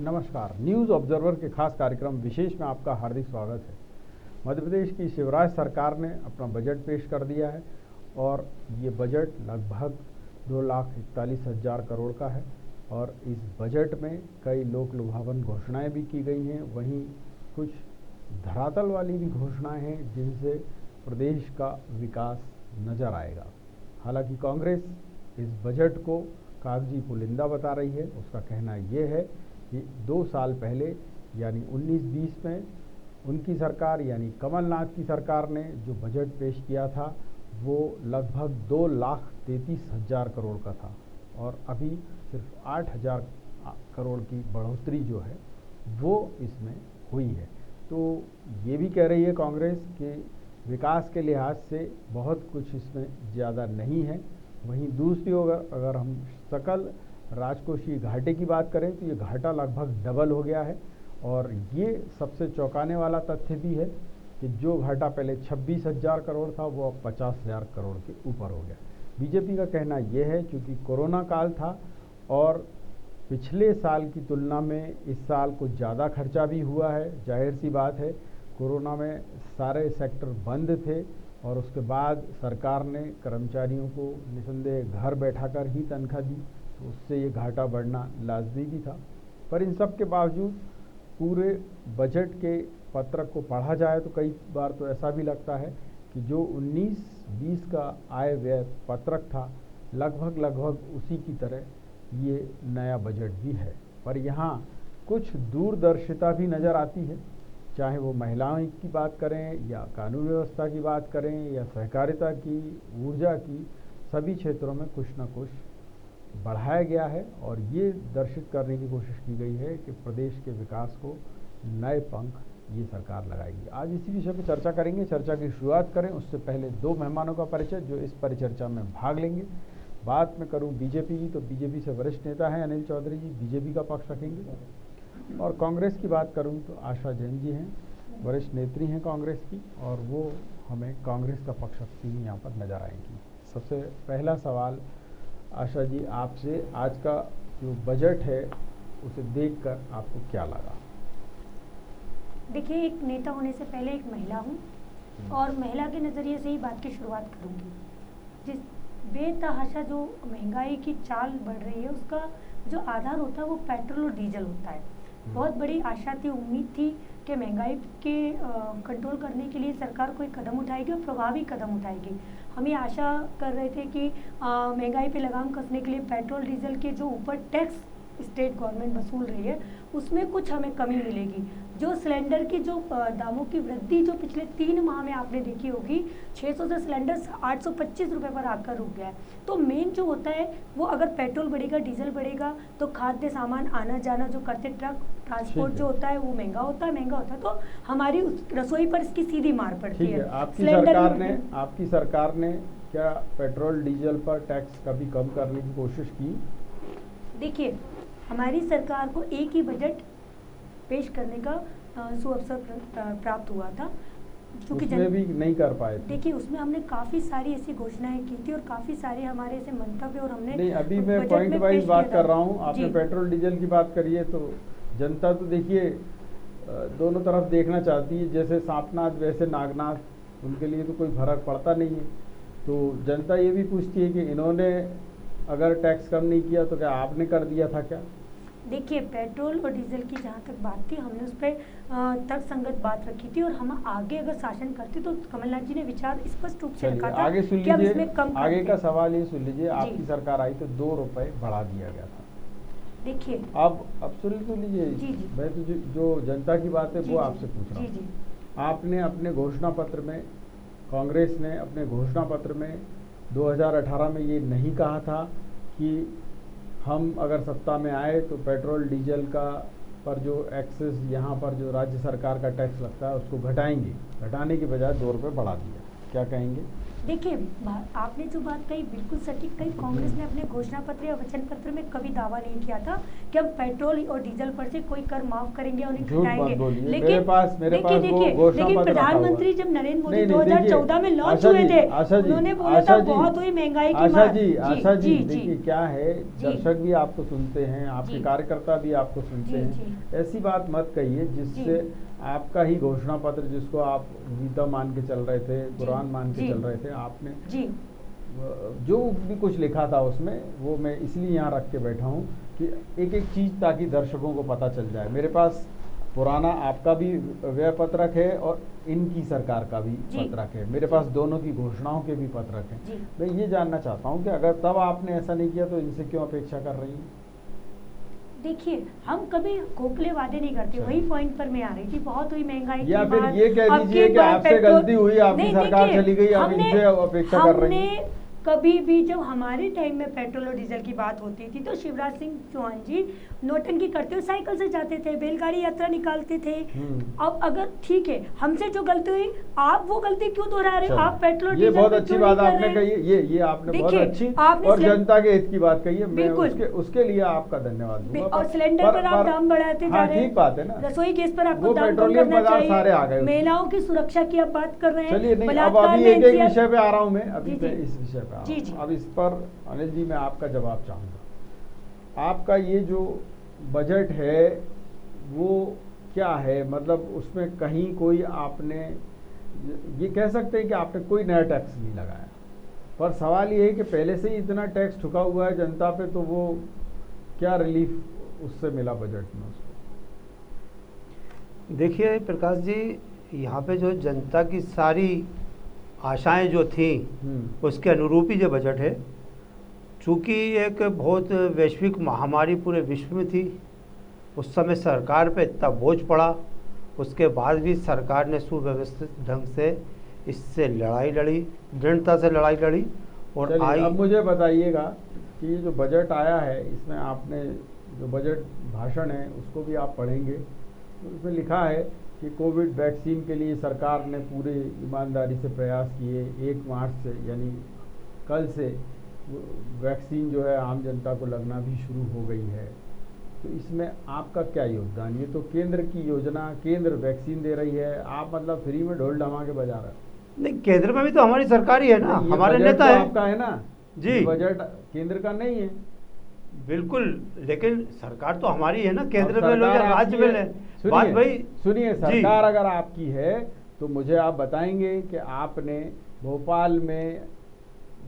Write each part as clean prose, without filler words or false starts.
नमस्कार। News observer के खास कार्यक्रम विशेष में आपका हार्दिक स्वागत है। मध्य प्रदेश की शिवराज सरकार ने अपना बजट पेश कर दिया है और ये बजट लगभग 2,41,000 करोड़ का है और इस बजट में कई लोक लुभावन घोषणाएं भी की गई हैं, वहीं कुछ धरातल वाली भी घोषणाएं हैं जिनसे प्रदेश का विकास नजर आएगा। हालांकि कांग्रेस इस बजट को कागजी पुलिंदा बता रही है। उसका कहना यह है कि 2 साल पहले यानी 19-20 में उनकी सरकार यानी कमलनाथ की सरकार ने जो बजट पेश किया था वो लगभग 2,33,000 करोड़ का था और अभी सिर्फ 8,000 करोड़ की बढ़ोतरी जो है वो इसमें हुई है। तो ये भी कह रही है कांग्रेस कि विकास के लिहाज से बहुत कुछ इसमें ज़्यादा नहीं है। वहीं दूसरी ओर अगर हम सकल राजकोषीय घाटे की बात करें तो ये घाटा लगभग डबल हो गया है और ये सबसे चौंकाने वाला तथ्य भी है कि जो घाटा पहले 26,000 करोड़ था वो अब 50,000 करोड़ के ऊपर हो गया। बीजेपी का कहना यह है क्योंकि कोरोना काल था और पिछले साल की तुलना में इस साल कुछ ज़्यादा खर्चा भी हुआ है। जाहिर सी बात है, कोरोना में सारे सेक्टर बंद थे और उसके बाद सरकार ने कर्मचारियों को निसंदेह घर बैठाकर ही तनख्वाह दी, तो उससे ये घाटा बढ़ना लाजमी भी था। पर इन सब के बावजूद पूरे बजट के पत्रक को पढ़ा जाए तो कई बार तो ऐसा भी लगता है कि जो 19-20 का आय व्यय पत्रक था लगभग उसी की तरह ये नया बजट भी है। पर यहाँ कुछ दूरदर्शिता भी नज़र आती है, चाहे वो महिलाओं की बात करें या कानून व्यवस्था की बात करें या सहकारिता की, ऊर्जा की, सभी क्षेत्रों में कुछ न कुछ बढ़ाया गया है और ये दर्शित करने की कोशिश की गई है कि प्रदेश के विकास को नए पंख ये सरकार लगाएगी। आज इसी विषय पर चर्चा करेंगे। चर्चा की शुरुआत करें उससे पहले 2 मेहमानों का परिचय जो इस परिचर्चा में भाग लेंगे। बात में करूं बीजेपी की तो बीजेपी से वरिष्ठ नेता हैं अनिल चौधरी जी, बीजेपी का पक्ष रखेंगे और कांग्रेस की बात करूं तो आशा जैन जी हैं, वरिष्ठ नेत्री हैं कांग्रेस की और वो हमें कांग्रेस का पक्ष रखती हुई यहाँ पर नजर आएंगी। सबसे पहला सवाल आशा जी आपसे, आज का जो बजट है उसे देखकर आपको क्या लगा? देखिए, एक नेता होने से पहले एक महिला हूँ और महिला के नज़रिए से ही बात की शुरुआत करूँगी। जिस बेतहाशा जो महंगाई की चाल बढ़ रही है उसका जो आधार होता है वो पेट्रोल और डीजल होता है। बहुत बड़ी आशा थी, उम्मीद थी कि महंगाई के कंट्रोल करने के लिए सरकार कोई कदम उठाएगी और प्रभावी कदम उठाएगी। हम ये आशा कर रहे थे कि महंगाई पे लगाम कसने के लिए पेट्रोल डीजल के जो ऊपर टैक्स स्टेट गवर्नमेंट वसूल रही है उसमें कुछ हमें कमी मिलेगी। जो सिलेंडर की जो दामों की वृद्धि जो पिछले 3 माह में आपने देखी होगी, 600 से सिलेंडर 825 रुपये पर आकर रुक गया है। तो मेन जो होता है वो अगर पेट्रोल बढ़ेगा, डीजल बढ़ेगा तो खाद्य सामान आना जाना जो करते ट्रक ट्रांसपोर्ट जो होता है वो महंगा होता है तो हमारी उस रसोई पर इसकी सीधी मार पड़ती है। आपकी सरकार ने क्या पेट्रोल डीजल पर टैक्स कभी कम करने की कोशिश की? देखिए, हमारी सरकार को एक ही बजट पेश करने का सुअवसर प्राप्त हुआ था, क्योंकि उसमें भी नहीं कर पाए थे। देखिए, उसमें हमने काफ़ी सारी ऐसी घोषणाएं की थी और काफ़ी सारे हमारे ऐसे मंतव्य और हमने नहीं, अभी मैं पॉइंट वाइज बात कर रहा हूँ। आपने पेट्रोल डीजल की बात करी है तो जनता तो देखिए दोनों तरफ देखना चाहती है, जैसे सांपनाथ वैसे नागनाथ, उनके लिए तो कोई फर्क पड़ता नहीं है। तो जनता ये भी पूछती है कि इन्होंने अगर टैक्स कम नहीं किया तो क्या आपने कर दिया था क्या? देखिए, पेट्रोल और डीजल की जहाँ तक बात थी हमने उस पर तर्कसंगत बात रखी थी और हम आगे अगर शासन करते तो कमलनाथ जी ने विचार स्पष्ट रूप से रखा था आगे सुन लीजिए। आगे का सवाल ये सुन लीजिए, आपकी सरकार आई तो 2 रुपए बढ़ा दिया गया था। देखिए, अब सुन लीजिए, मैं तो जो जनता की बात है वो आपसे पूछ रहा हूँ। आपने अपने घोषणा पत्र में, कांग्रेस ने अपने घोषणा पत्र में 2018 में ये नहीं कहा था कि हम अगर सत्ता में आए तो पेट्रोल डीजल का पर जो एक्सेस यहाँ पर जो राज्य सरकार का टैक्स लगता है उसको घटाएंगे। घटाने के बजाय 2 रुपये बढ़ा दिया। क्या कहेंगे? देखिए, आपने जो बात कही बिल्कुल सटीक कही। कांग्रेस ने अपने घोषणा पत्र या वचन पत्र में कभी दावा नहीं किया था कि हम पेट्रोल और डीजल पर से कोई कर माफ करेंगे और नहीं घटाएंगे। लेकिन मेरे पास लेकिन प्रधानमंत्री जब नरेंद्र मोदी 2014 में लॉन्च हुए थे, उन्होंने बोला था बहुत हुई महंगाई की मार। आशा जी देखिए क्या है, दर्शक भी आपको सुनते हैं, आपके कार्यकर्ता भी आपको सुनते हैं, ऐसी बात मत कहिए जिससे आपका ही घोषणा पत्र, जिसको आप गीता मान के चल रहे थे, कुरान मान के चल रहे थे, आपने जो भी कुछ लिखा था उसमें, वो मैं इसलिए यहाँ रख के बैठा हूँ कि एक एक चीज़ ताकि दर्शकों को पता चल जाए। मेरे पास पुराना आपका भी व्यय पत्रक है और इनकी सरकार का भी पत्रक है, मेरे पास दोनों की घोषणाओं के भी पत्रक हैं। मैं ये जानना चाहता हूँ कि अगर तब आपने ऐसा नहीं किया तो इनसे क्यों अपेक्षा कर रही हैं? देखिए, हम कभी खोखले वादे नहीं करते, वही पॉइंट पर मैं आ रही थी। बहुत हुई महंगाई या फिर ये कह दीजिए कि आपसे गलती हुई, आपकी सरकार चली गई, आप इनसे अपेक्षा कर रही हैं। कभी भी जब हमारे टाइम में पेट्रोल और डीजल की बात होती थी तो शिवराज सिंह चौहान जी नोटंकी करते हुए साइकिल से जाते थे, बैलगाड़ी यात्रा निकालते थे। अब अगर ठीक है, हमसे जो गलती हुई, आप वो गलती क्यों दोहरा रहे हो? आप पेट्रोल ये बहुत अच्छी बात आपने कही, ये आपने बहुत अच्छी और जनता के हित की बात कही है, मैं उसके लिए आपका धन्यवाद दूंगा। और सिलेंडर पर आप दाम बढ़ाते जा रहे हैं, ठीक बात है ना। रसोई गैस पर आपको दाम कम करना चाहिए। महिलाओं की सुरक्षा की आप बात कर रहे हैं। चलिए नहीं, अब अभी एक एक विषय पे आ रहा हूँ मैं, अभी इस विषय पे अब इस पर अनिल जी मैं आपका जवाब चाहूँगा। आपका ये जो बजट है वो क्या है, मतलब उसमें कहीं कोई आपने ये कह सकते हैं कि आपने कोई नया टैक्स नहीं लगाया, पर सवाल ये है कि पहले से ही इतना टैक्स ठुका हुआ है जनता पे, तो वो क्या रिलीफ उससे मिला बजट में उसको? देखिए प्रकाश जी, यहाँ पे जो जनता की सारी आशाएं जो थी उसके अनुरूप ही जो बजट है, चूँकि एक बहुत वैश्विक महामारी पूरे विश्व में थी, उस समय सरकार पे इतना बोझ पड़ा, उसके बाद भी सरकार ने सुव्यवस्थित ढंग से इससे लड़ाई लड़ी, दृढ़ता से लड़ाई लड़ी और आई। अब मुझे बताइएगा कि ये जो बजट आया है, इसमें आपने जो बजट भाषण है उसको भी आप पढ़ेंगे, तो उसमें लिखा है कि कोविड वैक्सीन के लिए सरकार ने पूरे ईमानदारी से प्रयास किए। 1 मार्च से यानी कल से वैक्सीन जो है आम जनता को लगना भी शुरू हो गई है। तो इसमें आपका क्या योगदान? ये तो केंद्र की योजना, केंद्र वैक्सीन दे रही है, आप मतलब फ्री में ढोल ढमाके बजा रहे हो। नहीं, केंद्र में भी तो हमारी सरकार ही है ना, हमारे नेता है। आपका है ना जी, बजट केंद्र का नहीं है। बिल्कुल, लेकिन सरकार तो हमारी है ना, केंद्र में लोग राज्य में ले। बात भाई सुनिए, सरकार अगर आपकी है तो मुझे आप बताएंगे कि आपने भोपाल में,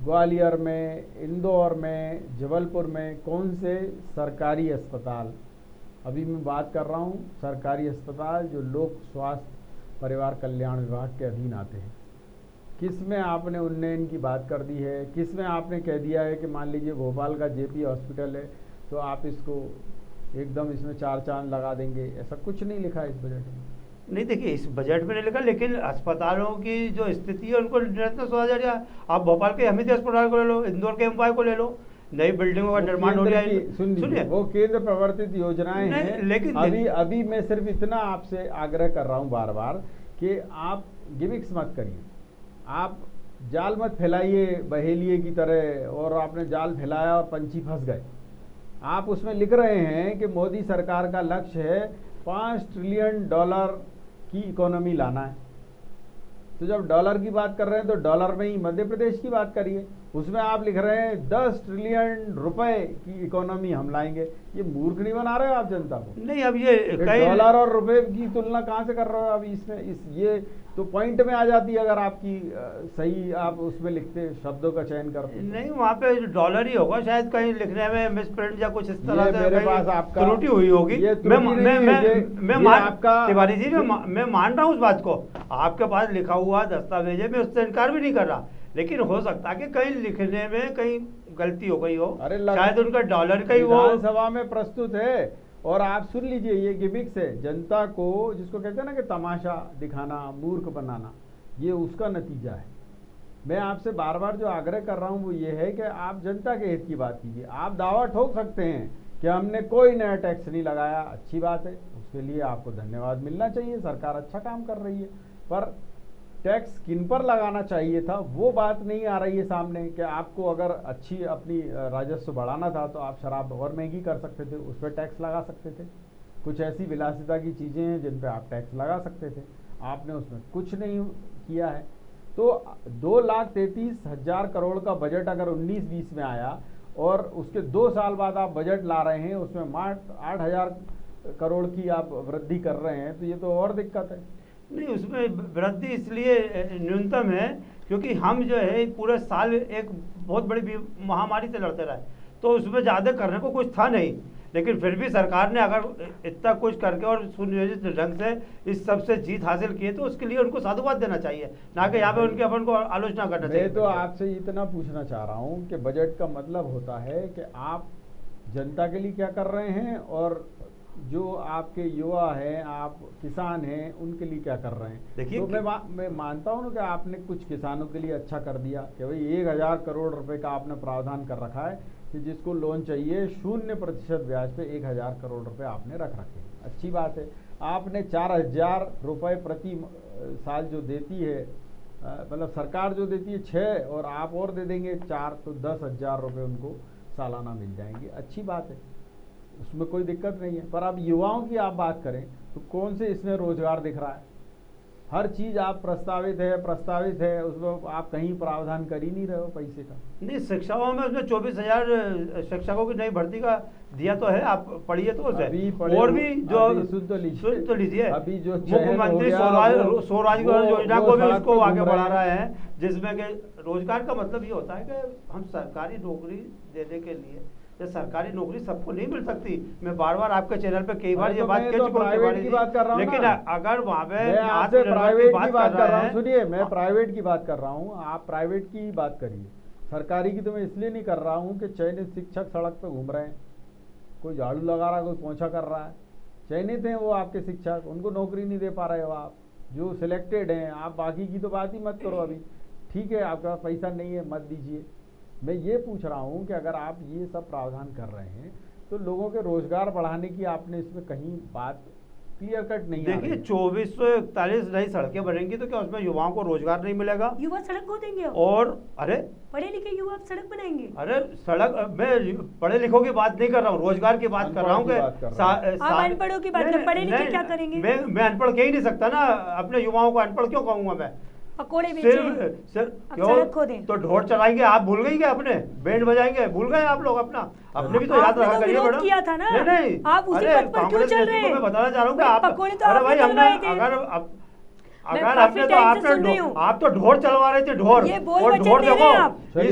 ग्वालियर में, इंदौर में, जबलपुर में कौन से सरकारी अस्पताल, अभी मैं बात कर रहा हूँ सरकारी अस्पताल जो लोक स्वास्थ्य परिवार कल्याण विभाग के अधीन आते हैं, किस में आपने उन्नयन की बात कर दी है? किस में आपने कह दिया है कि मान लीजिए भोपाल का जेपी हॉस्पिटल है तो आप इसको एकदम इसमें 4 चांद लगा देंगे? ऐसा कुछ नहीं लिखा है इस बजट में। नहीं, देखिए इस बजट में नहीं लिखा, लेकिन अस्पतालों की जो स्थिति है उनको निरंतर सुधारा जाएगा। आप भोपाल के हमीद अस्पताल को ले लो, इंदौर के एमवाई को ले लो, नई बिल्डिंगों का निर्माण हो रहा है। सुनिए, वो केंद्र प्रवर्तित योजनाएं हैं, लेकिन अभी मैं सिर्फ इतना आपसे आग्रह कर रहा हूँ बार बार कि आप गिमिक्स मत करिए, आप जाल मत फैलाइए बहेलिए की तरह, और आपने जाल फैलाया और पंछी फंस गए। आप उसमें लिख रहे हैं कि मोदी सरकार का लक्ष्य है $5 ट्रिलियन की इकोनॉमी लाना है। तो जब डॉलर की बात कर रहे हैं तो डॉलर में ही मध्य प्रदेश की बात करिए, उसमें आप लिख रहे हैं 10 ट्रिलियन रुपए की इकोनॉमी हम लाएंगे। ये मूर्ख नहीं बना रहे हो आप जनता को? नहीं, अब ये डॉलर और रुपए की तुलना कहाँ से कर रहे हो अब इसमें? ये तो पॉइंट में आ जाती है अगर आपकी सही आप उसमें लिखते शब्दों का चयन करते। नहीं, वहाँ पे डॉलर ही होगा शायद, कहीं लिखने में मिसप्रिंट या कुछ इस तरह से मेरे पास आपका त्रुटि हुई होगी। तिवारी जी, मैं मान रहा हूँ उस बात को, आपके पास लिखा हुआ दस्तावेज है, मैं उससे इनकार भी नहीं कर रहा, लेकिन हो सकता है कि कहीं लिखने में कहीं गलती हो गई हो, शायद उनका डॉलर का ही वो विधानसभा में प्रस्तुत है। और आप सुन लीजिए, ये गिमिक्स है, जनता को जिसको कहते हैं ना कि तमाशा दिखाना, मूर्ख बनाना, ये उसका नतीजा है। मैं आपसे बार बार जो आग्रह कर रहा हूँ वो ये है कि आप जनता के हित की बात कीजिए। आप दावा ठोक सकते हैं कि हमने कोई नया टैक्स नहीं लगाया, अच्छी बात है, उसके लिए आपको धन्यवाद मिलना चाहिए, सरकार अच्छा काम कर रही है, पर टैक्स किन पर लगाना चाहिए था वो बात नहीं आ रही है सामने कि आपको अगर अच्छी अपनी राजस्व बढ़ाना था तो आप शराब और महंगी कर सकते थे, उस पर टैक्स लगा सकते थे। कुछ ऐसी विलासिता की चीज़ें हैं जिन पर आप टैक्स लगा सकते थे, आपने उसमें कुछ नहीं किया है। तो 2,33,000 करोड़ का बजट अगर 19-20 में आया और उसके 2 साल बाद आप बजट ला रहे हैं, उसमें मात्र 8,000 करोड़ की आप वृद्धि कर रहे हैं, तो ये तो और दिक्कत है। नहीं, उसमें वृद्धि इसलिए न्यूनतम है क्योंकि हम जो है पूरे साल एक बहुत बड़ी महामारी से लड़ते रहे, तो उसमें ज़्यादा करने को कुछ था नहीं। लेकिन फिर भी सरकार ने अगर इतना कुछ करके और सुनियोजित ढंग से इस सब से जीत हासिल की है तो उसके लिए उनको साधुवाद देना चाहिए, ना कि यहाँ पे उनके अपन को आलोचना करना चाहिए। मैं तो आपसे इतना पूछना चाह रहा हूँ कि बजट का मतलब होता है कि आप जनता के लिए क्या कर रहे हैं और जो आपके युवा हैं, आप किसान हैं, उनके लिए क्या कर रहे हैं। देखिए तो मैं मानता हूँ ना कि आपने कुछ किसानों के लिए अच्छा कर दिया कि भाई 1,000 करोड़ रुपए का आपने प्रावधान कर रखा है कि जिसको लोन चाहिए 0% ब्याज पे 1,000 करोड़ रुपए आपने रख रखे, अच्छी बात है। आपने 4,000 रुपये प्रति साल जो देती है, मतलब सरकार जो देती है 6 और आप और दे देंगे 4, तो 10,000 रुपये उनको सालाना मिल जाएंगे, अच्छी बात है, उसमें कोई दिक्कत नहीं है। पर अब युवाओं की आप बात करें तो कौन से इसमें रोजगार दिख रहा है। हर चीज़ आप प्रस्तावित है, उसमें आप कहीं प्रावधान कर ही नहीं रहे हो पैसे का। नहीं, शिक्षाओं में उसमें 24,000 शिक्षकों की नई भर्ती का दिया तो है, आप पढ़िए तो उसे। और भी जो सुन तो लीजिए, अभी जो मुख्यमंत्री स्वरोजगार योजना को भी उसको आगे बढ़ा रहा है, जिसमें कि रोजगार का मतलब ये होता है कि हम सरकारी नौकरी देने के लिए, तो सरकारी नौकरी सबको नहीं मिल सकती। मैं बार बार आपके चैनल पे कई बार ये बात कह चुका हूं, लेकिन अगर वहाँ पे आपसे प्राइवेट की बात कर रहा हूँ, सुनिए, मैं प्राइवेट की बात कर रहा हूँ, आप प्राइवेट की बात करिए, सरकारी की तो मैं इसलिए नहीं कर रहा हूँ कि चयनित शिक्षक सड़क पे घूम रहे हैं, कोई झाड़ू लगा रहा है, कोई पोंछा कर रहा है, चयनित हैं वो आपके शिक्षक, उनको नौकरी नहीं दे पा रहे हो आप। जो सिलेक्टेड हैं, आप बाकी की तो बात ही मत करो। अभी ठीक है, आपके पास पैसा नहीं है, मत दीजिए। मैं ये पूछ रहा हूँ कि अगर आप ये सब प्रावधान कर रहे हैं तो लोगों के रोजगार बढ़ाने की आपने इसमें कहीं बात क्लियर कट नहीं। देखिए, 2441 नई सड़कें बनेंगी तो क्या उसमें युवाओं को रोजगार नहीं मिलेगा? युवा सड़क को देंगे और अरे पढ़े लिखे युवा सड़क बनाएंगे। अरे सड़क, मैं पढ़े लिखों की बात नहीं कर रहा हूँ, रोजगार की बात कर रहा हूँ। आप अनपढ़ों की बात कर, पढ़े लिखे क्या करेंगे? मैं अनपढ़ कह ही नहीं सकता ना, अपने युवाओं को अनपढ़ क्यों कहूंगा मैं? पकोड़े क्यों तो ढोल चलाएंगे? आप भूल गई क्या? अपने बैंड बजाएंगे भूल गए आप लोग? अपना अपने भी तो याद रखा करिए मैडम। किया था ना? नहीं, आप उसी पद पर क्यों चल रहे हैं? मैं बताना चाह रहा हूँ कि आप, अरे भाई हमने अगर आपने तो आप तो ढोल चलवा रहे थे, ढोल। और ढोल देखो,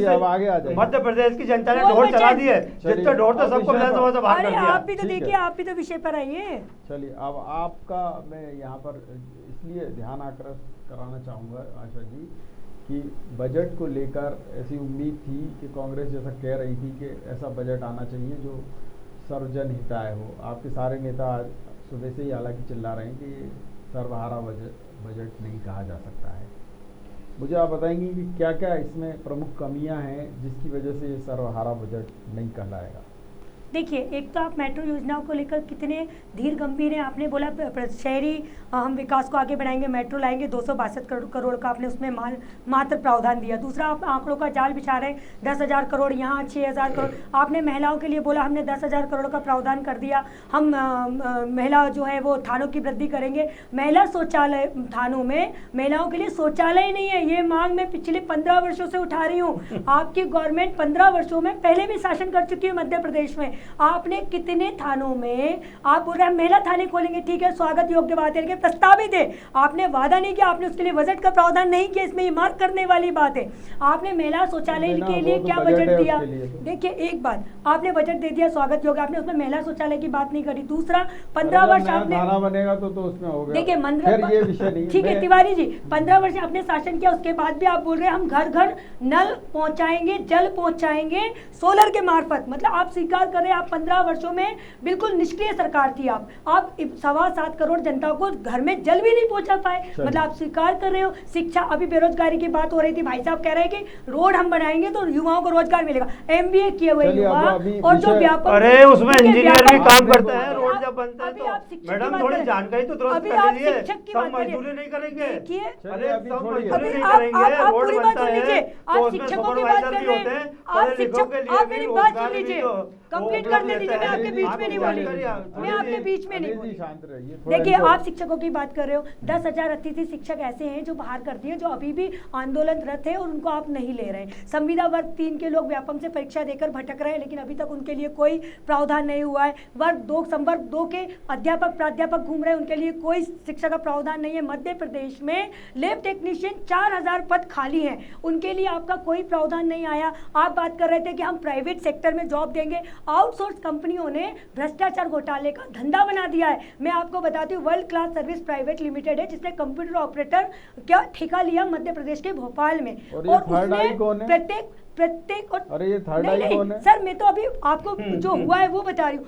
अब आगे आ जाए, मध्य प्रदेश की जनता ने ढोल चला दिए, जितने ढोल तो सबको विधानसभा से बाहर कर दिया। आप भी तो देखिए, आप भी तो विषय पर आइए। चलिए, अब आपका मैं यहाँ पर इसलिए ध्यान आकर्षित कराना चाहूँगा आशा जी कि बजट को लेकर ऐसी उम्मीद थी कि कांग्रेस जैसा कह रही थी कि ऐसा बजट आना चाहिए जो सर्वजन हिताय हो। आपके सारे नेता सुबह से ही हालांकि चिल्ला रहे हैं कि ये सर्वहारा बजट नहीं कहा जा सकता है। मुझे आप बताएंगी कि क्या क्या इसमें प्रमुख कमियां हैं जिसकी वजह से ये सर्वहारा बजट नहीं कहलाएगा? देखिए, एक तो आप मेट्रो योजनाओं को लेकर कितने धीर गंभीर हैं। आपने बोला शहरी हम विकास को आगे बढ़ाएंगे, मेट्रो लाएंगे, 262 करोड़ का आपने उसमें मात्र प्रावधान दिया। दूसरा, आप आंकड़ों का जाल बिछा रहे हैं, 10,000 करोड़ यहाँ, 6,000 करोड़। आपने महिलाओं के लिए बोला हमने 10,000 करोड़ का प्रावधान कर दिया, हम महिला जो है वो थानों की वृद्धि करेंगे। महिला शौचालय, थानों में महिलाओं के लिए शौचालय नहीं है, ये मांग मैं पिछले 15 वर्षों से उठा रही हूँ। आपकी गवर्नमेंट 15 वर्षों में पहले भी शासन कर चुकी है मध्य प्रदेश में। आपने कितने थानों में, आप बोल रहे हैं महिला थाने खोलेंगे, ठीक है, स्वागत योग्य बात है, प्रस्तावित है, आपने वादा नहीं किया, आपने उसके लिए बजट का प्रावधान नहीं किया, इसमें ये मार्क करने वाली बात है। आपने महिला शौचालय के लिए क्या बजट दिया? देखिए, एक बात, आपने बजट दे दिया स्वागत योग्य, आपने उसमें महिला शौचालय की बात नहीं करी। दूसरा, 15 वर्ष आपने बनेगा तो उसमें हो गया। देखिए मंदिर, ठीक है तिवारी जी, 15 वर्ष आपने शासन किया, उसके बाद भी आप बोल रहे हैं हम घर घर नल पहुंचाएंगे, जल पहुंचाएंगे सोलर के मार्फत। मतलब आप स्वीकार कर रहे हैं आप 15 वर्षों में बिल्कुल निष्क्रिय सरकार थी। आप 7.25 करोड़ जनता को घर में जल भी नहीं पहुंचा पाए। मतलब आप स्वीकार कर रहे हो। शिक्षा, अभी बेरोजगारी की बात हो रही थी, भाई साहब कह रहे हैं कि रोड हम बनाएंगे तो युवाओं को रोजगार मिलेगा। MBA किए हुए युवा और जो व्यापक, अरे उसमें इंजीनियर भी काम करते हैं, रोड जब बनता है तो मैडम थोड़ी जानकारी तो तुरंत कर लीजिए। सब मजदूरी नहीं करेंगे, अरे सब मजदूरी नहीं करेंगे, रोड बनता है तो उसमें सुपरवाइजर भी होते हैं, पढ़े लिखों के लिए भी रोजगार भी तो कंप्लीट करने दीजिए। मैं आपके बीच में नहीं बोली, मैं आपके बीच में नहीं बोली। देखिए, आप शिक्षकों की बात कर रहे हो, 10,000 अतिथि शिक्षक ऐसे हैं जो बाहर कर दिए, जो अभी भी आंदोलनरत है और उनको आप नहीं ले रहे। संविदा वर्ग 3 के लोग व्यापम से परीक्षा देकर भटक रहे हैं, लेकिन अभी तक उनके लिए कोई प्रावधान नहीं हुआ है। संवर्ग 2 के अध्यापक प्राध्यापक घूम रहे हैं, उनके लिए कोई शिक्षा का प्रावधान नहीं है। मध्य प्रदेश में लैब टेक्नीशियन 4,000 पद खाली हैं, उनके लिए आपका कोई प्रावधान नहीं आया। आप बात कर रहे थे कि हम प्राइवेट सेक्टर में जॉब देंगे। आउटसोर्स कंपनियों ने भ्रष्टाचार घोटाले का धंधा बना दिया है। मैं आपको बताती हूँ, world class service private limited है, जिसने कंप्यूटर ऑपरेटर क्या ठेका लिया मध्य प्रदेश के भोपाल में, और उसने प्रत्येक अरे ये थर्ड आई कौन है? सर मैं तो अभी आपको जो हुआ है वो बता रही हूँ।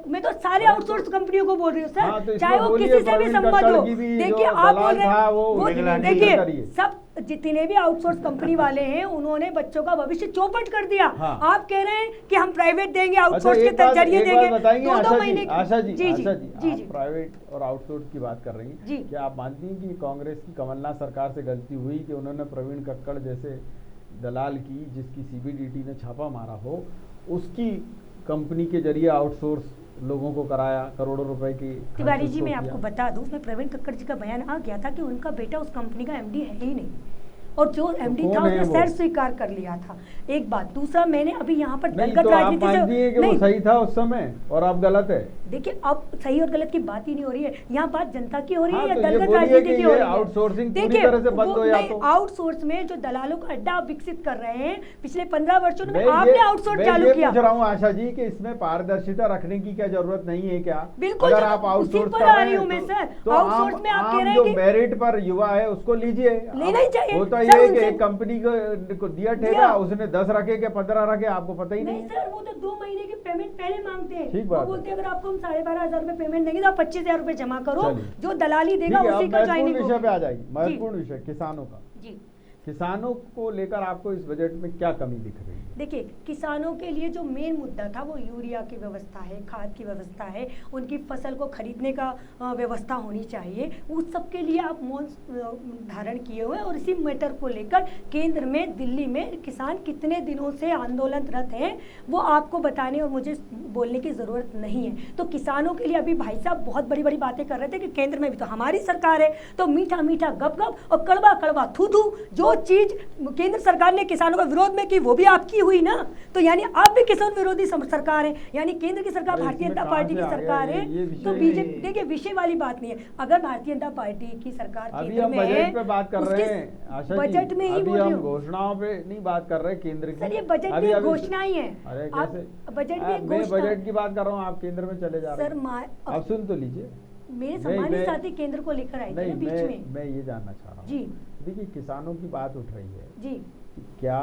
मैं तो सारे आउटसोर्स कंपनियों को बोल रही हूँ सर। हाँ, तो चाहे वो किसी से भी संबंध हो। देखिए, आप बोल रहे हैं, देखिए सब जितने भी आउटसोर्स कंपनी वाले हैं उन्होंने बच्चों का भविष्य चौपट कर दिया। हाँ। आप कह रहे हैं कि हम प्राइवेट देंगे, आउटसोर्स के जरिए देंगे। दो महीने आशा जी, जी प्राइवेट और आउटसोर्स की बात कर रही हैं, क्या आप मानती हैं कि कांग्रेस की कमलनाथ सरकार से गलती हुई कि उन्होंने प्रवीण कक्कड़ जैसे दलाल की, जिसकी CBDT ने छापा मारा हो, उसकी कंपनी के जरिए आउटसोर्स लोगों को कराया, करोड़ों रुपए की? तिवारी जी, मैं आपको बता दूं, उसमें प्रवीण कक्कड़ जी का बयान आ गया था कि उनका बेटा उस कंपनी का MD है ही नहीं, और जो MD था उसने सर स्वीकार कर लिया था। एक बात। दूसरा, मैंने अभी यहाँ पर दलगत राजनीति से वो सही था उस समय और अब गलत है। देखिए, अब सही और गलत की बात ही नहीं हो रही है, यहाँ बात जनता की हो रही है या तो दलगत राजनीति की हो रही है? आउटसोर्सिंग पूरी तरह से बंद हो या तो आउटसोर्स में जो दलालों का अड्डा आप विकसित कर रहे हैं पिछले 15 वर्षों में, आपने आउटसोर्स चालू किया। पूछ रहा हूँ आशा जी कि इसमें पारदर्शिता रखने की क्या जरूरत नहीं है क्या? बिल्कुल, अगर आप आउटसोर्स कर रहे हैं तो आउटसोर्स में आप कह रहे हैं कि मेरिट पर युवा है उसको लीजिए, लेना ही चाहिए। होता ये कि कंपनी को दिया ठेका, उसने 10 रखे के 15 रखे, आपको पता ही नहीं सर। वो तो 2 महीने की पेमेंट पहले मांगते हैं। ठीक बात, वो बोलते हैं अगर आपको हम 12,500 रुपए पेमेंट देंगे तो आप 25,000 रुपए जमा करो, जो दलाली देगा उसी का ज्वाइनिंग विषय पे आ जाएगी। महत्वपूर्ण विषय किसानों का। जी, किसानों को लेकर आपको इस बजट में क्या कमी दिख रही है? देखिए, किसानों के लिए जो मेन मुद्दा था वो यूरिया की व्यवस्था है, खाद की व्यवस्था है, उनकी फसल को खरीदने का व्यवस्था होनी चाहिए। उस सब के लिए आप मौन धारण किए हुए और इसी मैटर को लेकर केंद्र में, दिल्ली में किसान कितने दिनों से आंदोलनरत हैं वो आपको बताने और मुझे बोलने की ज़रूरत नहीं है। तो किसानों के लिए अभी भाई साहब बहुत बड़ी बड़ी बातें कर रहे थे कि केंद्र में भी तो हमारी सरकार है, तो मीठा मीठा गप गप और कड़वा कड़वा थू थू, जो चीज़ केंद्र सरकार ने किसानों के विरोध में की वो भी आपकी हुई ना। तो यानी आप भी किसान विरोधी सरकार है, यानी केंद्र की सरकार भारतीय जनता पार्टी की सरकार है। तो बीजेपी, देखिए विषय वाली बात नहीं है। अगर भारतीय जनता पार्टी की सरकार केंद्र में है, बजट पे बात कर रहे हैं आशा जी, बजट में ही बोल रही हूं, घोषणाओं पे नहीं बात कर रहे केंद्र की। सर ये बजट की घोषणा ही है। अरे कैसे बजट में मैं बजट की बात कर रहा हूँ, आप केंद्र में चले जा रहे हैं। सर आप सुन तो लीजिए, मेरे सम्मानित साथी केंद्र को लेकर आए थे बीच में। मैं ये जानना चाह रहा हूँ जी, देखिए किसानों की बात उठ रही है जी, क्या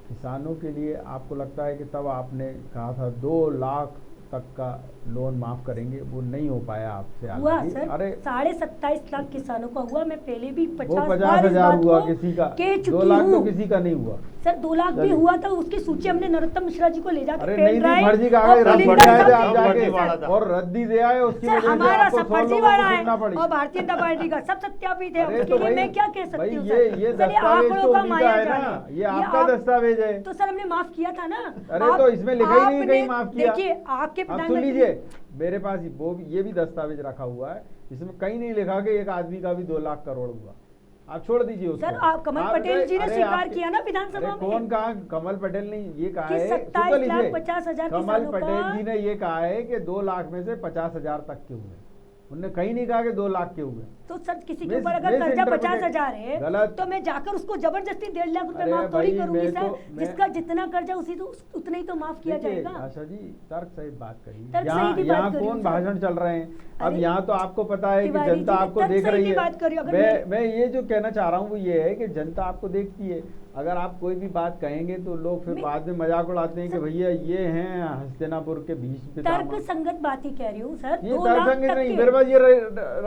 किसानों के लिए आपको लगता है कि तब आपने कहा था 2 लाख तक का लोन माफ करेंगे, वो नहीं हो पाया आपसे? हुआ सर, अरे 27.5 लाख किसानों का हुआ। मैं पहले भी 50,000 हुआ किसी का, 2 लाख तो किसी का नहीं हुआ। सर 2 लाख भी हुआ था, उसकी सूची हमने नरोत्तम मिश्रा जी को ले जाकर फर्जी कागज और रद्दी दे आए, उसकी हमारा सब फर्जीवाड़ा है और भारतीय जनता पार्टी का सब सत्यापित है। उसके लिए मैं क्या कह सकती हूँ? ये आंकड़ों का माया है, ये आपका दस्तावेज है। तो सर हमने माफ किया था ना। अरे तो इसमें लिखा ही नहीं कहीं माफ किया। देखिए आपके सुन लीजिए, मेरे पास ये भी दस्तावेज रखा हुआ है, इसमें कहीं नहीं लिखा कि एक आदमी का भी 2 लाख करोड़ हुआ। आप छोड़ दीजिए उसको। सर आप कमल पटेल जी ने स्वीकार किया ना विधानसभा में। कौन कहा? कमल पटेल ने ये कहा है, 27,50,000 कमल पटेल जी ने ये कहा है कि 2 लाख में से 50,000 तक के हुए। उन्होंने कहीं नहीं कहा कि 2 लाख के हुए। तो सर किसी के ऊपर अगर कर्जा 50,000 है तो मैं जाकर उसको जबरदस्ती 1.5 लाख रुपए माफ थोड़ी करूंगी सर। जिसका जितना कर्जा उसी तो उतना ही तो माफ किया जाएगा। आशा जी तर्क सहित बात करिए। यहाँ कौन भाषण चल रहे हैं? अब यहाँ तो आपको पता है कि जनता आपको देख रही है। मैं ये जो कहना चाह रहा हूँ वो ये है कि जनता आपको देखती है, अगर आप कोई भी बात कहेंगे तो लोग फिर मैं- बाद में मजाक उड़ाते हैं कि सर- भैया ये हैं हस्तिनापुर के भीष्म तर्क पितामह। संगत बात ही कह रही हूँ सर। ये 2 लाख तर्कसंगत तक नहीं, के- मेरे पास ये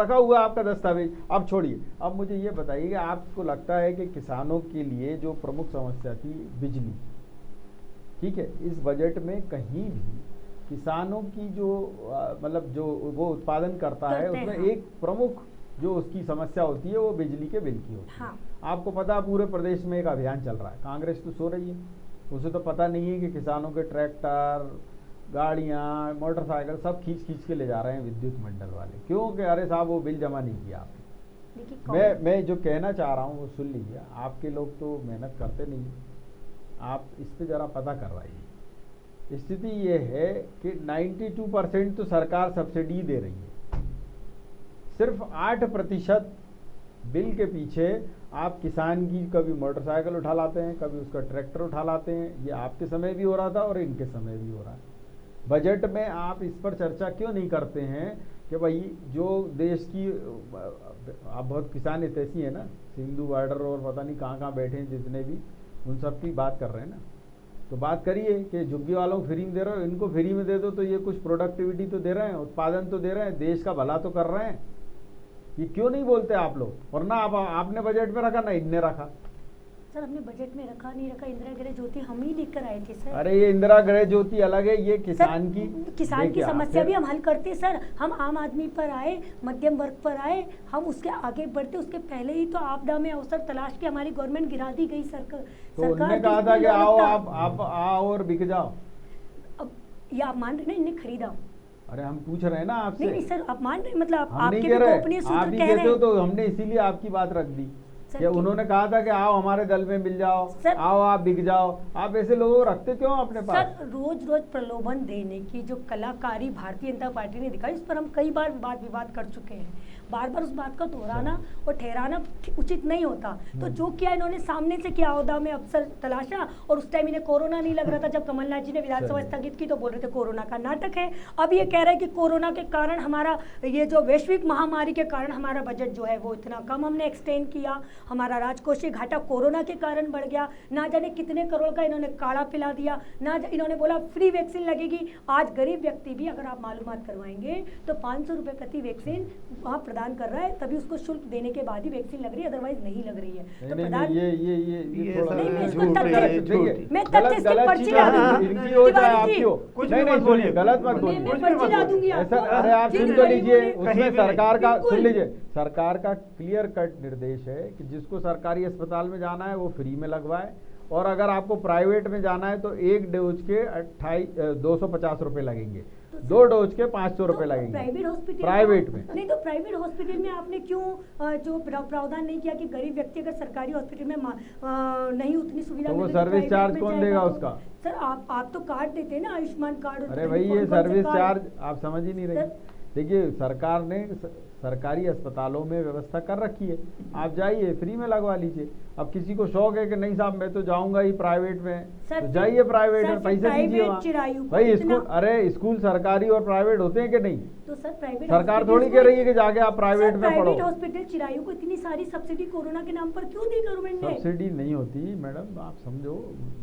रखा हुआ है आपका दस्तावेज। अब छोड़िए, अब मुझे ये बताइए कि आपको लगता है कि किसानों के लिए जो प्रमुख समस्या थी बिजली, ठीक है, इस बजट में कहीं भी किसानों की जो मतलब जो वो उत्पादन करता है करते हैं, उसमें हाँ। एक प्रमुख जो उसकी समस्या होती है वो बिजली के बिल की होती है। हाँ। आपको पता है पूरे प्रदेश में एक अभियान चल रहा है, कांग्रेस तो सो रही है, उसे तो पता नहीं है कि किसानों के ट्रैक्टर, गाड़ियाँ, मोटरसाइकिल सब खींच खींच के ले जा रहे हैं विद्युत मंडल वाले। क्यों कि अरे साहब वो बिल जमा नहीं किया आपने। देखिए मैं जो कहना चाह रहा हूँ वो सुन लीजिए। आपके लोग तो मेहनत करते नहीं, आप इस पे ज़रा पता करवाइए। स्थिति ये है कि 92% तो सरकार सब्सिडी दे रही है, सिर्फ 8% बिल के पीछे आप किसान की कभी मोटरसाइकिल उठा लाते हैं, कभी उसका ट्रैक्टर उठा लाते हैं। ये आपके समय भी हो रहा था और इनके समय भी हो रहा है। बजट में आप इस पर चर्चा क्यों नहीं करते हैं कि भाई जो देश की आप बहुत किसान हितैषी है ना, सिंधु बॉर्डर और पता नहीं कहाँ कहाँ बैठे हैं जितने भी, उन सब की बात कर रहे हैं ना, तो बात करिए कि झुग्गी वालों को फ्री में दे रहे हो, इनको फ्री में दे दो तो ये कुछ प्रोडक्टिविटी तो दे रहे हैं, उत्पादन तो दे रहे हैं, देश का भला तो कर रहे हैं। ये क्यों नहीं बोलते आप लोग? वरना आपने बजट में रखा ना इनने रखा। सर हमने बजट में रखा नहीं रखा, इंदिरा गृह ज्योति हम ही लेकर आए थे सर। अरे ये इंदिरा गृह ज्योति अलग है, ये किसान सर, की किसान की देखिए, समस्या फिर- भी हम हल करते सर। हम आम आदमी पर आए, मध्यम वर्ग पर आए, हम उसके आगे बढ़ते। उसके पहले ही तो आपदा में अवसर तलाश के हमारी गवर्नमेंट गिरा दी गई सरकार। तो उन्होंने कहा था कि आओ आप आओ और बिक जाओ। अब ये आप मान रहे ना, इन्हें खरीदा। अरे हम पूछ रहे हैं ना आपसे। नहीं सर आप मान रहे, मतलब हम आपके नहीं भी कह रहे, गोपनीय आप सूत्र ही कह कहते रहे हो हैं। तो हमने इसीलिए आपकी बात रख दी सर, कि उन्होंने कहा था कि आओ हमारे दल में मिल जाओ, सर- आओ आप बिक जाओ। आप ऐसे लोगों को रखते क्यों अपने पास? सर रोज रोज प्रलोभन देने की जो कलाकारी भारतीय जनता पार्टी ने दिखाई, इस पर हम कई बार विवाद कर चुके हैं। बार बार उस बात का दोहराना और ठहराना उचित नहीं होता। तो जो किया इन्होंने सामने से किया, औदा में अवसर तलाशा, और उस टाइम इन्हें कोरोना नहीं लग रहा था। जब कमलनाथ जी ने विधानसभा स्थगित की तो बोल रहे थे कोरोना का नाटक है। अब ये कह रहे हैं कि कोरोना के कारण हमारा ये जो वैश्विक महामारी के कारण हमारा बजट जो है वो इतना कम हमने एक्सटेंड किया, हमारा राजकोषीय घाटा कोरोना के कारण बढ़ गया, ना जाने कितने करोड़ का इन्होंने काढ़ा पिला दिया, इन्होंने बोला फ्री वैक्सीन लगेगी। आज गरीब व्यक्ति भी अगर आप मालूमात करवाएंगे तो 500 रुपये प्रति वैक्सीन वहाँ प्रदान कर रहा है, तभी उसको शुल्क देने के बाद ही वैक्सीन लग रही है, अदरवाइज नहीं लग रही है। तो प्रधान ये थोड़ा नहीं, मैं इसको झूठ तथ्य- है, देखिए, मैं गलत तथ्य से गलत पर्ची चीज़ ला आप- दूंगी। इनकी हो चाहे तिवारी आपकी जी, हो, कुछ नहीं भी नहीं मत सुनिए, बोलिए। गलत मत मैं बोलिए। पर्ची ला दूंगी ऐसा आपको। अरे आप जी, सुन तो तिवारी लीजिए, बोलिए। उसमें कहीं भी नहीं। सरकार का बिल्कुल। सुन लीजिए, सरकार का क्लियर कट निर्देश है कि जिसको सरकारी अस्पताल में जाना है वो फ्री में लगवाए, और अगर आपको प्राइवेट में जाना है तो एक डोज के 250 रुपये लगेंगे, 2 डोज के 500 रुपये लगेंगे प्राइवेट हॉस्पिटल प्राइवेट में। नहीं तो प्राइवेट हॉस्पिटल में आपने क्यों जो प्रावधान नहीं किया कि गरीब व्यक्ति अगर सरकारी हॉस्पिटल में नहीं उतनी सुविधा तो वो मिले सर्विस प्राइवेट चार्ज में कौन जाएगा देगा तो- उसका? सर आप तो कार्ड देते हैं ना, आयुष्मान कार्ड। और अरे पता भाई नहीं ये कौन-कौन से सर्विस कार्ड। चार्ज आप समझ ही नहीं रही। सर- देखिए सरकार ने सरकारी अस्पतालों में व्यवस्था कर रखी है, आप जाइए फ्री में लगवा लीजिए। अब किसी को शौक है कि नहीं साहब मैं तो जाऊंगा ही प्राइवेट में, सर, तो जाइए प्राइवेट सर, में, पैसे प्राइवेट दीजिए वहाँ। चिरायु को भाई इतना- स्कूल, अरे स्कूल सरकारी और प्राइवेट होते हैं कि नहीं? तो सर प्राइवेट सरकार थोड़ी कह रही है कि जाके आप प्राइवेट में पढ़ो। प्राइवेट हॉस्पिटल चिरायु को इतनी सारी सब्सिडी कोरोना के नाम पर क्यों दी गवर्नमेंट ने? सब्सिडी नहीं होती मैडम, आप समझो,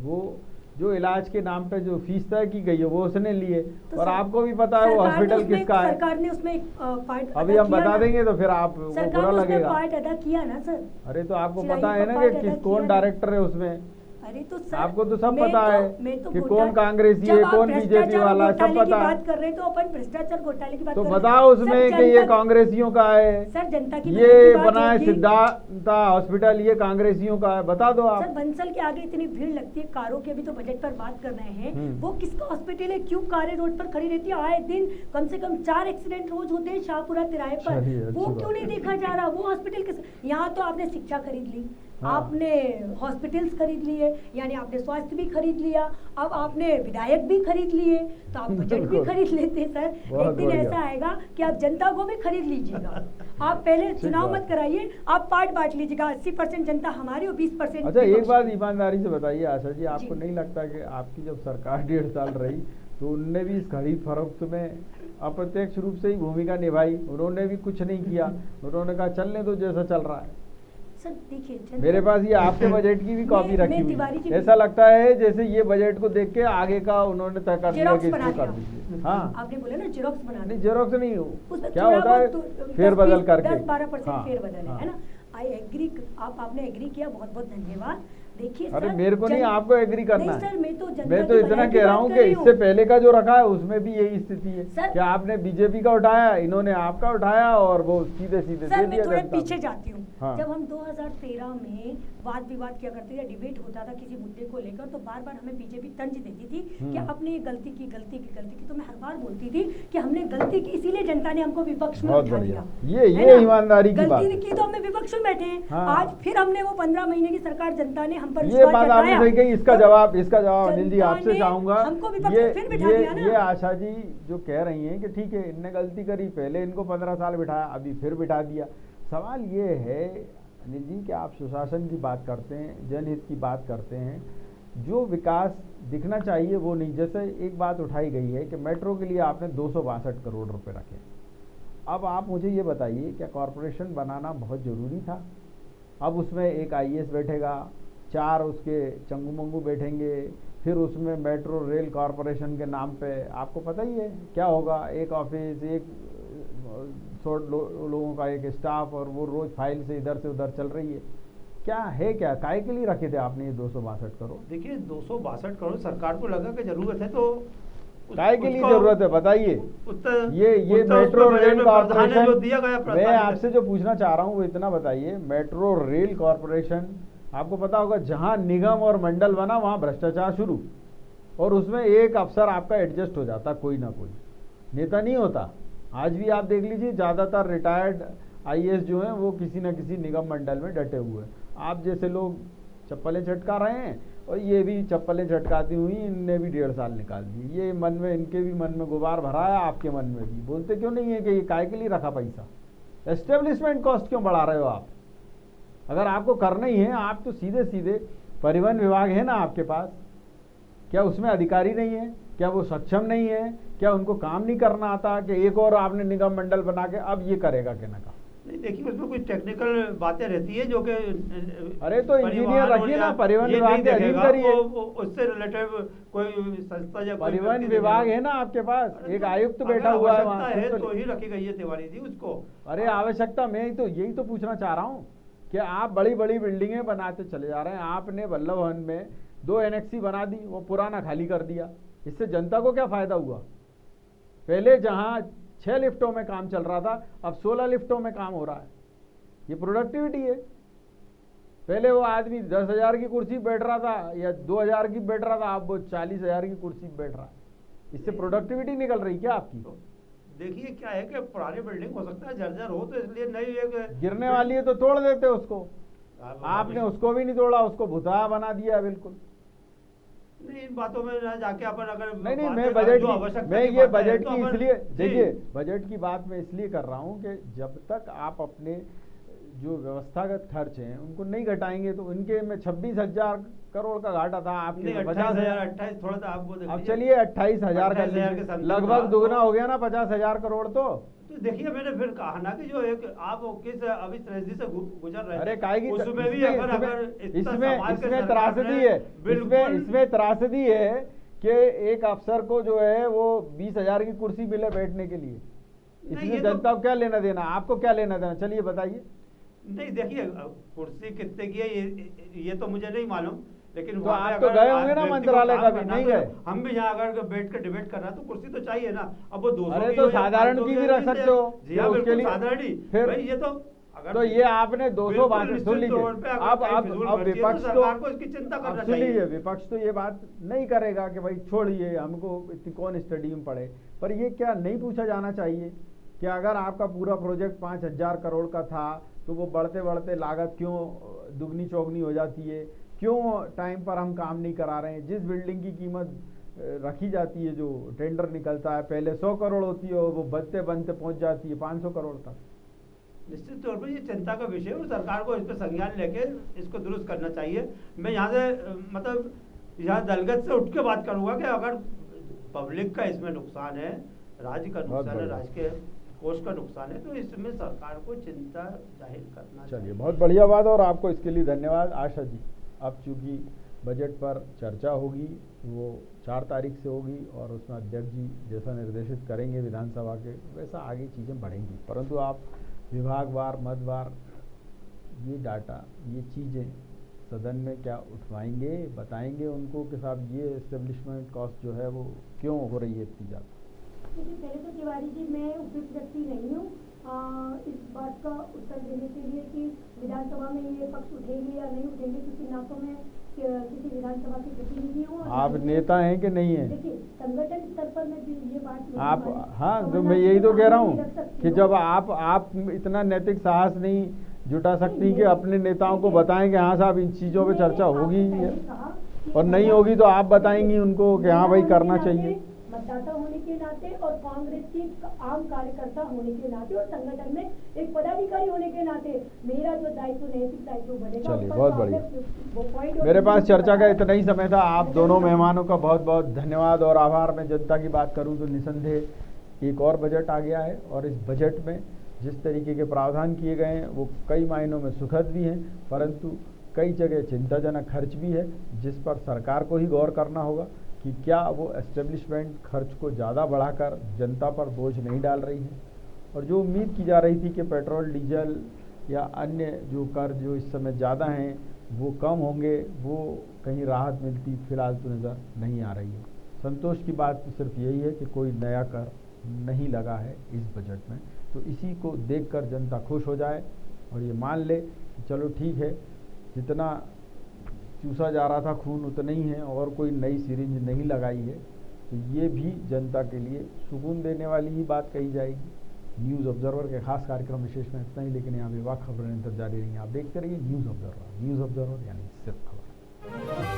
वो जो इलाज के नाम पे जो फीस तय की गई है वो उसने लिए, तो और सर- आपको भी पता है वो सरकार ने हॉस्पिटल उसमें- किसका है। सरकार ने उसमें पार्ट अभी अदा हम किया बता ना। देंगे तो फिर आप वो सरकार बुरा ने उसमें लगेगा। पार्ट अदा किया ना सर। अरे तो आपको चिरायु पता है का ना पार्ट कि अदा किस कौन किया ना। डायरेक्टर है उसमें? अरे तो सर आपको तो सब मैं पता है मैं तो कि घोटाले- कौन कांग्रेसी जब है, आप कौन बीजेपी भ्रष्टाचार वाला, सब घोटाले की पता है। बात कर रहे हैं तो अपन भ्रष्टाचार घोटाले की बात तो कर रहे हैं। बताओ सर, उसमें कि ये जनता- कांग्रेसियों का है, सर जनता की ये भलाई की बात बना है होगी। सिद्धार्थ हॉस्पिटल ये कांग्रेसियों का है, बता दो सर आप। बंसल के आगे इतनी भीड़ लगती है कारों की, अभी तो बजट पर बात कर रहे हैं। हम्म। वो किसका हॉस्पिटल है? क्यों कारें रोड पर खड़ी रहती है? आए दिन कम से कम 4 एक्सीडेंट रोज होते हैं शाहपुरा तिराहे पर। चलिए, अच्छी वो बात। क्यों नहीं देखा जा रहा? वो हॉस्पिटल किस, यहाँ तो आपने शिक्षा खरीद ली, हाँ। आपने हॉस्पिटल्स खरीद लिए, यानी आपने स्वास्थ्य भी खरीद लिया, अब आपने विधायक भी खरीद लिए, तो आप बजट भी बिल्कुल। खरीद लेते हैं सर। बहुत एक दिन बढ़िया। ऐसा आएगा कि आप जनता को भी खरीद लीजिएगा। आप पहले चुनाव बात। मत कराइए, आप पार्ट बांट लीजिएगा, 80% जनता हमारी और 20% अच्छा एक विपक्ष। बात ईमानदारी से बताइए आशा जी, आपको जी। नहीं लगता कि आपकी जब सरकार 1.5 साल रही तो उनने भी इस खरीद फरोख्त में अप्रत्यक्ष रूप से ही भूमिका निभाई? उन्होंने भी कुछ नहीं किया, उन्होंने कहा चलने दो जैसा चल रहा है। सर देखिए, मेरे पास ये आपके बजट की भी कॉपी रखी मैं हुई तिवारी जी है। ऐसा लगता है जैसे ये बजट को देख के आगे का उन्होंने तय कर दिया जेरॉक्स कि बना इसको कर दिया। दीजिए। हाँ, आपने बोला ना जेरॉक्स बना नहीं दिया। जेरोक्स नहीं उसमें क्या थोड़ा होता है बहुत फेरबदल करके 10-12% हाँ, फेरबदल हाँ। है ना। आई एग्री, आपने एग्री किया, बहुत बहुत धन्यवाद। देखिए अरे सर, मेरे को नहीं, आपको एग्री करना नहीं है। सर, मैं तो जनता मैं तो की इतना भलाई की कह रहा बात हूँ कर कि रही इससे हूँ। पहले का जो रखा है उसमें भी यही स्थिति है सर, कि आपने बीजेपी का उठाया, इन्होंने आपका उठाया और वो सीधे सीधे सर दे मैं दिया थोड़ा जनता को। पीछे जाती हूँ। हाँ। जब हम 2013 में वाद विवाद किया करते थे, डिबेट होता था किसी मुद्दे को लेकर, तो बार बार हमें बीजेपी तंज देती थी कि आपने ये गलती की, गलती की, गलती की। तो मैं हर बार बोलती थी कि हमने गलती की, इसीलिए जनता ने हमको विपक्ष में बहुत उठा बढ़िया। दिया। ये है ना? ईमानदारी की बात गलती है। की तो हमें विपक्ष में बैठे हैं। हाँ। आज फिर हमने वो 15 महीने की सरकार, जनता ने हम पर ये विश्वास बात आपने जताया। सही कही। इसका तो जवाब अनिल जी जनता आपसे ने चाहूंगा। हमको विपक्ष में फिर बिठा दिया ना। ये आशा जी जो कह रही हैं कि ठीक है इनने गलती करी, पहले इनको 15 साल बिठाया, अभी फिर बिठा दिया। सवाल ये है अनिल जी कि आप सुशासन की बात करते हैं, जनहित की बात करते हैं, जो विकास दिखना चाहिए वो नहीं। जैसे एक बात उठाई गई है कि मेट्रो के लिए आपने 262 करोड़ रुपए रखे। अब आप मुझे ये बताइए, क्या कॉरपोरेशन बनाना बहुत ज़रूरी था? अब उसमें एक IAS बैठेगा, 4 उसके चंगू मंगू बैठेंगे, फिर उसमें मेट्रो रेल कॉरपोरेशन के नाम पे आपको पता ही है क्या होगा। एक ऑफिस, एक 100 लोगों का एक स्टाफ, और वो रोज फाइल से इधर से उधर चल रही है। क्या है, क्या काय के लिए रखे थे आपने ये 262 करोड़? देखिए 262 करोड़ सरकार को लगा कि जरूरत है, तो काय के लिए जरूरत है बताइए? ये मेट्रो रेल जो कॉरपोरेशन, दिया गया मैं आपसे जो पूछना चाह रहा हूँ वो इतना बताइए, मेट्रो रेल कॉरपोरेशन, आपको पता होगा जहां निगम और मंडल बना वहां भ्रष्टाचार शुरू, और उसमें एक अफसर आपका एडजस्ट हो जाता, कोई ना कोई नेता नहीं होता। आज भी आप देख लीजिए, ज्यादातर रिटायर्ड IAS जो हैं वो किसी न किसी निगम मंडल में डटे हुए हैं। आप जैसे लोग चप्पलें झटका रहे हैं, और ये भी चप्पलें झटकाती हुई इनने भी 1.5 साल निकाल दिए। ये मन में, इनके भी मन में गुबार भरा है, आपके मन में भी। बोलते क्यों नहीं है कि ये काय के लिए रखा पैसा? एस्टेब्लिशमेंट कॉस्ट क्यों बढ़ा रहे हो आप? अगर आपको करना ही है, आप तो सीधे सीधे, परिवहन विभाग है ना आपके पास, क्या उसमें अधिकारी नहीं है? क्या वो सक्षम नहीं है? क्या उनको काम नहीं करना आता कि एक और आपने निगम मंडल बना के अब ये करेगा कि ना? नहीं, देखिए उसमें कुछ टेक्निकल बातें रहती है जो कि अरे तो इंजीनियर रखिए ना, परिवहन विभाग के अधीन करिए। उससे रिलेटेड कोई संस्था या परिवहन विभाग है ना आपके पास, एक आयुक्त बैठा हुआ है वहाँ तो ही रखी गई है तिवारी जी उसको। अरे आवश्यकता, मैं तो यही तो पूछना चाह रहा हूँ कि आप बड़ी बड़ी बिल्डिंगें बनाते चले जा रहे हैं। आपने वल्लभ भवन में 2 NXC बना दी, वो पुराना खाली कर दिया। इससे जनता को क्या फायदा हुआ? पहले जहां 6 लिफ्टों में काम चल रहा था, अब 16 लिफ्टों में काम हो रहा है। ये प्रोडक्टिविटी है। पहले वो आदमी 10,000 की कुर्सी बैठ रहा था या 2,000 की बैठ रहा था, अब वो 40,000 की कुर्सी बैठ रहा है। इससे प्रोडक्टिविटी निकल रही क्या आपकी? देखिए क्या है कि पुरानी बिल्डिंग हो सकता है जर्जर हो, तो इसलिए नई एक गिरने वाली है तो तोड़ देते उसको। आपने उसको भी नहीं तोड़ा, उसको भुताया बना दिया बिल्कुल। नहीं, इन बातों में ना जाके अपन अगर नहीं, मैं बजट की, मैं ये बजट की इसलिए, देखिए बजट की बात मैं इसलिए कर रहा हूँ कि जब तक आप अपने जो व्यवस्थागत खर्च हैं उनको नहीं घटाएंगे, तो उनके में 26,000 करोड़ का घाटा था, आपके 50,000, 28 थोड़ा सा आपको। अब चलिए 28,000 का, लगभग दुगना हो गया ना 50,000 करोड़। तो देखिए मैंने फिर कहा ना कि जो एक आप किस अभी ट्रेजेडी से गुजर रहे हैं, अरे काहेगी, उसमें भी इसमें त्रासदी है, इसमें त्रासदी है कि एक अफसर को जो है वो 20,000 की कुर्सी मिले बैठने के लिए। इसमें जनता को क्या लेना देना, आपको क्या लेना देना, चलिए बताइए। नहीं देखिए कुर्सी कितने की है ये तो मुझे नहीं मालूम, लेकिन तो आप तो गए होंगे ना मंत्रालय का भी, नहीं गए? हम भी यहाँ अगर बैठ कर डिबेट कर रहा तो कुर्सी तो चाहिए ना। अब वो 200 अरे तो साधारण की भी रख सकते हो। जी हाँ, बिल्कुल साधारण ही। फिर ये तो तो ये आपने 262, सुन लीजिए, अब विपक्ष तो इसकी चिंता करना सुन लीजिए, विपक्ष तो ये बात नहीं करेगा कि भाई छोड़िए, हमको इतनी कौन स्टडी में पड़े। पर ये क्या नहीं पूछा जाना चाहिए कि अगर आपका पूरा प्रोजेक्ट 5,000 करोड़ का था, तो वो बढ़ते बढ़ते लागत क्यों दुगनी चौगनी हो जाती है? क्यों टाइम पर हम काम नहीं करा रहे हैं? जिस बिल्डिंग की कीमत रखी जाती है, जो टेंडर निकलता है, पहले 100 करोड़ होती है और वो बनते बनते पहुंच जाती है 500 करोड़ तक। निश्चित तौर पर ये चिंता का विषय है और सरकार को इस पर संज्ञान लेके इसको दुरुस्त करना चाहिए। मैं यहाँ से मतलब यहाँ दलगत से उठ के बात करूँगा कि अगर पब्लिक का इसमें नुकसान है, राज्य का नुकसान है, राज्य के कोष का नुकसान है, तो इसमें सरकार को चिंता जाहिर करना चलिए, चाहिए। बहुत बढ़िया बात और आपको इसके लिए धन्यवाद। आशा जी, अब चूंकि बजट पर चर्चा होगी वो 4 तारीख से होगी और उसमें अध्यक्ष जी जैसा निर्देशित करेंगे विधानसभा के, वैसा आगे चीज़ें बढ़ेंगी, परंतु आप विभागवार मदवार ये डाटा, ये चीज़ें सदन में क्या उठवाएंगे, बताएंगे उनको कि साहब ये एस्टेब्लिशमेंट कॉस्ट जो है वो क्यों हो रही है इतनी ज़्यादा? देखिए, पहले तो तिवारी जी, मैं उपयुक्त व्यक्ति नहीं हूँ इस बात का उत्तर देने के लिए कि विधानसभा में ये पक्ष उठेंगे या नहीं उठेंगे, क्योंकि ना तो मैं किसी विधानसभा के प्रतिनिधि हूँ। आप नेता हैं कि नहीं हैं? देखिए, संगठन स्तर पर मैं ये बात आप, हाँ, तो मैं यही तो कह रहा हूँ कि जब आप इतना नैतिक साहस नहीं जुटा सकती कि अपने नेताओं को बताएं कि हाँ साहब इन चीज़ों पे चर्चा होगी और नहीं होगी तो आप बताएंगी उनको कि हाँ भाई करना चाहिए। मतदाता होने के नाते और कांग्रेस की आम कार्यकर्ता होने के नाते और संगठन में एक पदाधिकारी होने के नाते मेरा जो दायित्व, नैतिक दायित्व बनेगा। चलिए, बहुत बढ़िया। मेरे पास चर्चा का इतना ही समय था। आप दोनों मेहमानों का बहुत बहुत धन्यवाद और आभार। मैं जनता की बात करूं तो निसंदेह एक और बजट आ गया है और इस बजट में जिस तरीके के प्रावधान किए गए हैं वो कई मायनों में सुखद भी हैं, परंतु कई जगह चिंताजनक खर्च भी है, जिस पर सरकार को ही गौर करना होगा कि क्या वो एस्टेब्लिशमेंट खर्च को ज़्यादा बढ़ाकर जनता पर बोझ नहीं डाल रही है। और जो उम्मीद की जा रही थी कि पेट्रोल डीजल या अन्य जो कर जो इस समय ज़्यादा हैं वो कम होंगे, वो कहीं राहत मिलती फिलहाल तो नज़र नहीं आ रही है। संतोष की बात तो सिर्फ यही है कि कोई नया कर नहीं लगा है इस बजट में, तो इसी को देखकर जनता खुश हो जाए और ये मान ले कि चलो ठीक है, जितना चूसा जा रहा था खून उतना ही है और कोई नई सिरिंज नहीं लगाई है, तो ये भी जनता के लिए सुकून देने वाली ही बात कही जाएगी। न्यूज़ ऑब्जर्वर के खास कार्यक्रम विशेष में इतना ही, लेकिन यहाँ विभाग खबरें निरंतर जारी रही। आप देखते रहिए न्यूज़ ऑब्जर्वर यानी सिर्फ खबर।